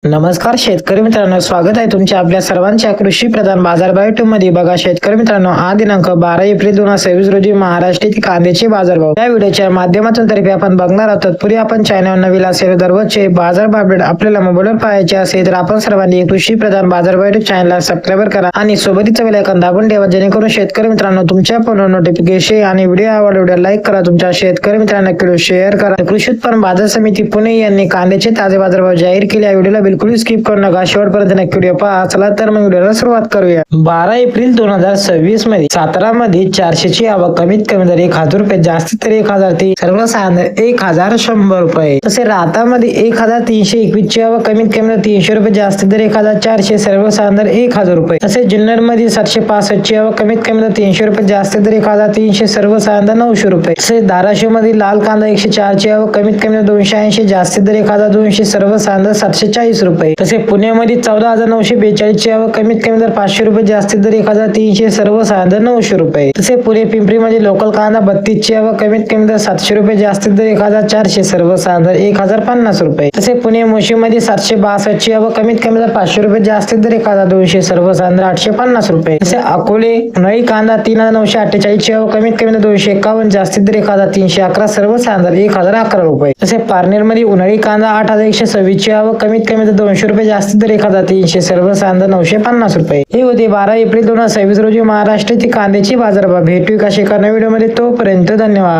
नमस्कार शेतकरी मित्रांनो, स्वागत आहे तुमच्या आपल्या सर्वांच्या कृषी प्रधान बाजारभाव YouTube मध्ये. बघा शेतकरी मित्रांनो, आज दिनांक 12 एप्रिल 2026 रोजी महाराष्ट्रातील कांद्याचे बाजारभाव या व्हिडिओच्या माध्यमातून तर्फे आपण बघणार आहोत. तत्पूर्वी आपण चॅनल नवीन असेल दररोजचे बाजारभाव अपडेट आपल्याला मोबाईलवर पाहायचे असेल तर आपण सर्वांनी कृषी प्रधान बाजारभाव YouTube चॅनलला सबस्क्राइब करा आणि सोबतच बेल आयकॉन दाबून ठेवा, जेणेकरून शेतकरी मित्रांनो तुमच्या फोनवर नोटिफिकेशन आणि व्हिडिओ आवडल्यास लाईक करा, तुमच्या शेतकरी मित्रांना व्हिडिओ शेअर करा. कृषी उत्पन्न बाजार समिती पुणे यांनी कांद्याचे ताजे बाजारभाव जाहीर केले. या व्हिडिओला बिलकुल स्किप करू नका, शेवटपर्यंत नक्की व्हिडिओ पहा. चला तर मग व्हिडिओला सुरुवात करूया. 12 एप्रिल 2026 मध्ये सातारा मध्ये 400 ची आवक, कमीत कमी दर 1000 रुपये, जास्तीत तर 1000 ते सर्वसाधारण 1100 रुपये. तसे राहतामध्ये 1321 ची आवक, कमीत कमी दर 300 रुपये, जास्तीत दर 1400, सर्वसाधारण दर 1000 रुपये. तसे जुन्नर मध्ये 765 ची आवक, कमीत कमी दर 300 रुपये, जास्तीत दर 1300, सर्वसाधारण दर 900 रुपये. तसेच धाराशिव मध्ये लाल कांदा 104 ची आवक, कमीत कमी दर 280, जास्तीत दर 1200, सर्वसाधारण दर 740 रुपये. तसे पुण्यामध्ये 14942 ची आवक, कमीत कमी दर 500 रुपये, जास्तीत दर 1300, सर्वसाधारण दर 900 रुपये. तसे पुणे पिंपरी मध्ये लोकल कांदा 32 ची आवक, कमीत कमी दर 700 रुपये, जास्तीत दर 1400, सर्वसाधारण दर 1050 रुपये. तसे पुणे मोशी मध्ये 762 ची आवक, कमीत कमी दर 500 रुपये, जास्तीत दर 1200, सर्वसाधारण दर 850 रुपये. तसे अकोले नळी कांदा 3948 ची आवक, कमीत कमी दर 251, जास्तीत दर 1311, सर्वसाधारण दर 1011 रुपये. तसे पारनेर मध्ये उन्हाळी कांदा 8126 ची आवक, कमीत कमी दर 200 रुपये, जास्तीत दर 1300, सर्वसाधारण दर 950 रुपये. हे होते 12 एप्रिल 2026 रोजी महाराष्ट्रातील कांद्याची बाजारभाव. भेटू एका नवीन व्हिडिओ मध्ये, तोपर्यंत धन्यवाद.